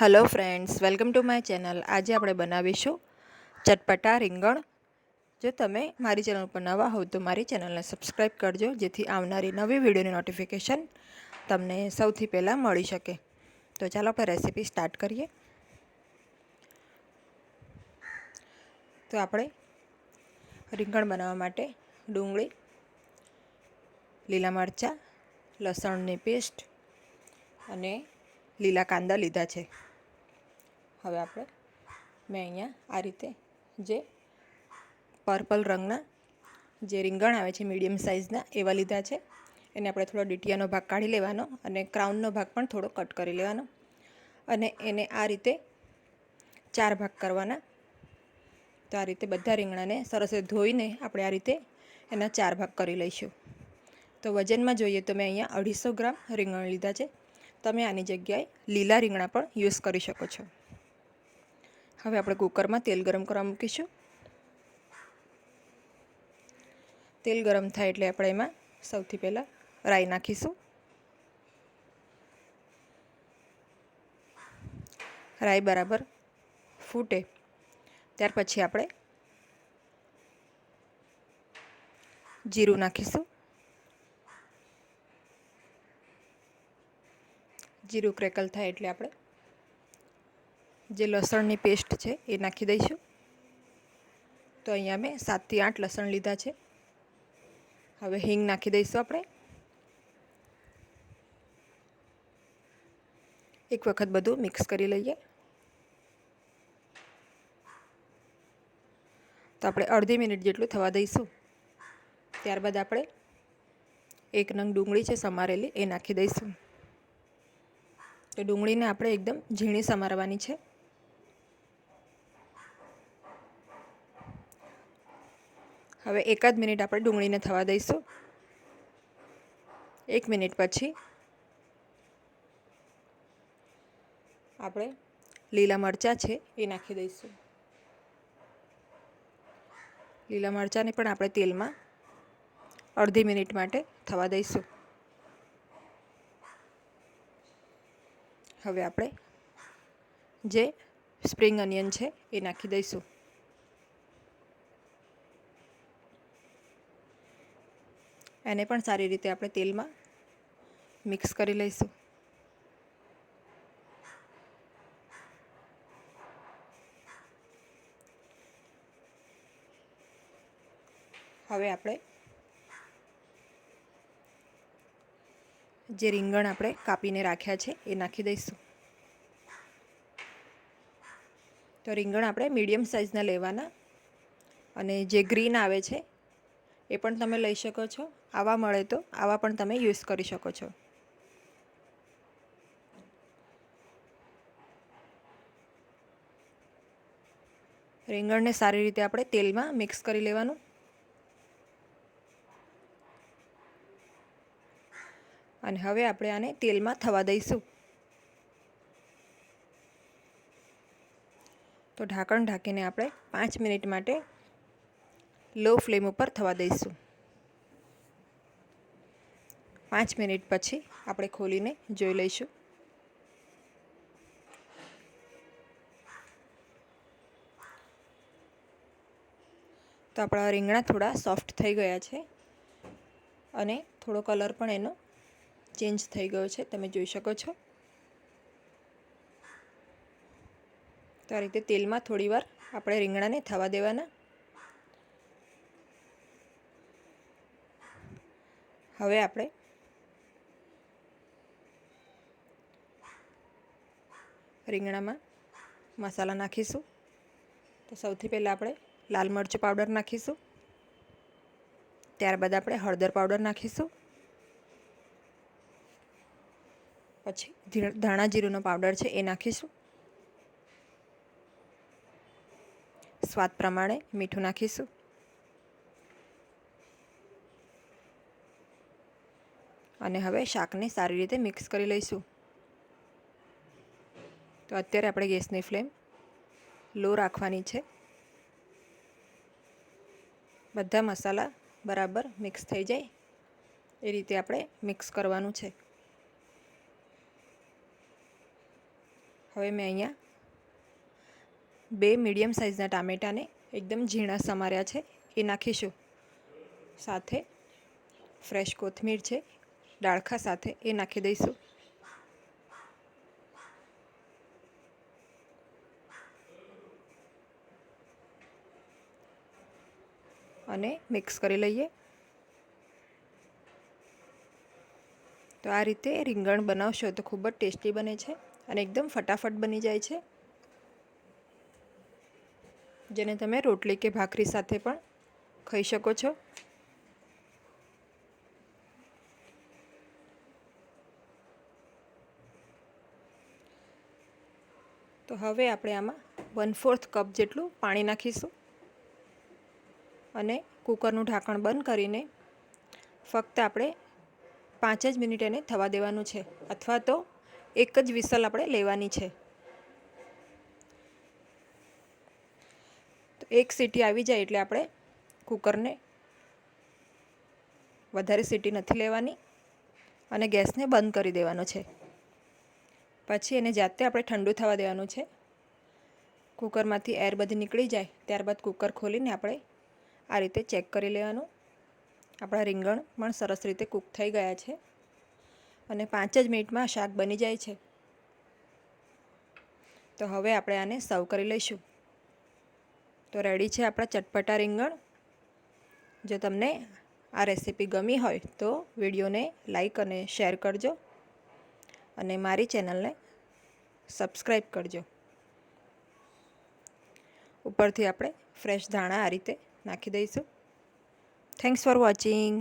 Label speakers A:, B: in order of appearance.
A: Hello friends, welcome to my channel. आज આપણે બનાવીશું ચટપટા રીંગણ। જો તમે મારી ચેનલ પર નવા હો તો મારી ચેનલને સબસ્ક્રાઇબ કરજો, જેથી આવનારી નવી વિડીયોની નોટિફિકેશન તમને સૌથી પહેલાં મળી શકે। તો ચાલો આપણે રેસીપી સ્ટાર્ટ કરીએ। તો આપણે રીંગણ બનાવવા માટે ડુંગળી, લીલા મરચાં, લસણની પેસ્ટ અને લીલા કાંદા લીધા છે। હવે આપણે મેં અહીંયા આ રીતે જે પર્પલ રંગના જે રીંગણ આવે છે મીડિયમ સાઇઝના એવા લીધા છે। એને આપણે થોડો ડીટીયાનો ભાગ કાઢી લેવાનો અને ક્રાઉનનો ભાગ પણ થોડો કટ કરી લેવાનો અને એને આ રીતે 4 ભાગ કરવાના। તો આ રીતે બધા રીંગણાને સરસ ધોઈને આપણે આ રીતે એના 4 ભાગ કરી લઈશું। તો વજનમાં જોઈએ તો મેં અહીંયા 250 ગ્રામ રીંગણ લીધા છે। તમે આની જગ્યાએ લીલા રીંગણા પણ યુઝ કરી શકો છો। હવે આપણે કુકરમાં તેલ ગરમ કરવા મૂકીશું। તેલ ગરમ થાય એટલે આપણે એમાં સૌથી પહેલાં રાઈ નાખીશું। રાઈ બરાબર ફૂટે ત્યાર પછી આપણે જીરું નાખીશું। જીરું ક્રેકલ થાય એટલે આપણે જે લસણની પેસ્ટ છે એ નાખી દઈશું। તો અહીંયા મેં 7 થી 8 લસણ લીધા છે। હવે હિંગ નાખી દઈશું આપણે। એક વખત બધું મિક્સ કરી લઈએ। તો આપણે અડધી મિનિટ જેટલું થવા દઈશું। ત્યારબાદ આપણે એક નંગ ડુંગળી છે સમારેલી એ નાખી દઈશું। તો ડુંગળીને આપણે એકદમ ઝીણી સમારવાની છે। હવે એકાદ મિનિટ આપણે ડુંગળીને થવા દઈશું। 1 મિનિટ પછી આપણે લીલા મરચાં છે એ નાખી દઈશું। લીલા મરચાંને પણ આપણે તેલમાં અડધી મિનિટ માટે થવા દઈશું। હવે આપણે જે સ્પ્રિંગ અનિયન છે એ નાખી દઈશું। એને પણ સારી રીતે આપણે તેલમાં મિક્સ કરી લઈશું। હવે આપણે જે રીંગણ આપણે કાપીને રાખ્યા છે એ નાખી દઈશું। તો રીંગણ આપણે મીડિયમ સાઇઝના લેવાના અને જે ગ્રીન આવે છે એ પણ તમે લઈ શકો છો। આવા મળે તો આવા પણ તમે યુઝ કરી શકો છો। રીંગણને સારી રીતે આપણે તેલમાં મિક્સ કરી લેવાનું। અને હવે આપણે આને તેલમાં થવા દઈશું। તો ઢાંકણ ઢાંકીને આપણે 5 મિનિટ માટે લો ફ્લેમ ઉપર થવા દઈશું। 5 મિનિટ પછી આપણે ખોલીને જોઈ લઈશું। તો આપણા રીંગણા થોડા સોફ્ટ થઈ ગયા છે અને થોડો કલર પણ એનો ચેન્જ થઈ ગયો છે, તમે જોઈ શકો છો। તો આ રીતે તેલમાં થોડીવાર આપણે રીંગણાને થવા દેવાના। હવે આપણે રીંગણામાં મસાલા નાખીશું। તો સૌથી પહેલાં આપણે લાલ મરચું પાવડર નાખીશું। ત્યારબાદ આપણે હળદર પાવડર નાખીશું। પછી ધાણા જીરુંનો પાવડર છે એ નાખીશું। સ્વાદ પ્રમાણે મીઠું નાખીશું। અને હવે શાકને સારી રીતે મિક્સ કરી લઈશું। તો અત્યારે આપણે ગેસની ફ્લેમ લો રાખવાની છે। બધા મસાલા બરાબર મિક્સ થઈ જાય એ રીતે આપણે મિક્સ કરવાનું છે। હવે મેં અહીંયા 2 મીડિયમ સાઇઝના ટામેટાને એકદમ ઝીણા સમાર્યા છે એ નાખીશું. સાથે ફ્રેશ કોથમીર છે ડાળખા સાથે એ નાખી દઈશું. અને મિક્સ કરી લઈએ. તો આ રીતે રીંગણ બનાવશો તો ખૂબ જ ટેસ્ટી બને છે અને એકદમ ફટાફટ બની જાય છે, જેને તમે રોટલી કે ભાખરી સાથે પણ ખાઈ શકો છો. તો હવે આપણે આમાં 1/4 કપ જેટલું પાણી નાખીશું અને કૂકરનું ઢાંકણ બંધ કરીને ફક્ત આપણે 5 જ મિનિટ એને થવા દેવાનું છે, અથવા તો એક જ વિસલ આપણે લેવાની છે. તો એક સીટી આવી જાય એટલે આપણે કૂકરને વધારે સીટી નથી લેવાની અને ગેસને બંધ કરી દેવાનો છે. પછી એને જાતે આપણે ઠંડુ થવા દેવાનું છે. કૂકરમાંથી એર બધી નીકળી જાય ત્યારબાદ કૂકર ખોલીને આપણે આ રીતે ચેક કરી લેવાનું. આપણા રીંગણ પણ સરસ રીતે કૂક થઈ ગયા છે અને 5 જ મિનિટમાં શાક બની જાય છે. તો હવે આપણે આને સર્વ કરી લઈશું. તો રેડી છે આપણા ચટપટા રીંગણ. જો તમને આ રેસીપી ગમી હોય તો વિડીયોને લાઈક અને શેર કરજો અને મારી ચેનલને સબસ્ક્રાઈબ કરજો. ઉપરથી આપણે ફ્રેશ ધાણા આ રીતે નાખી દઈશું. Thanks for watching.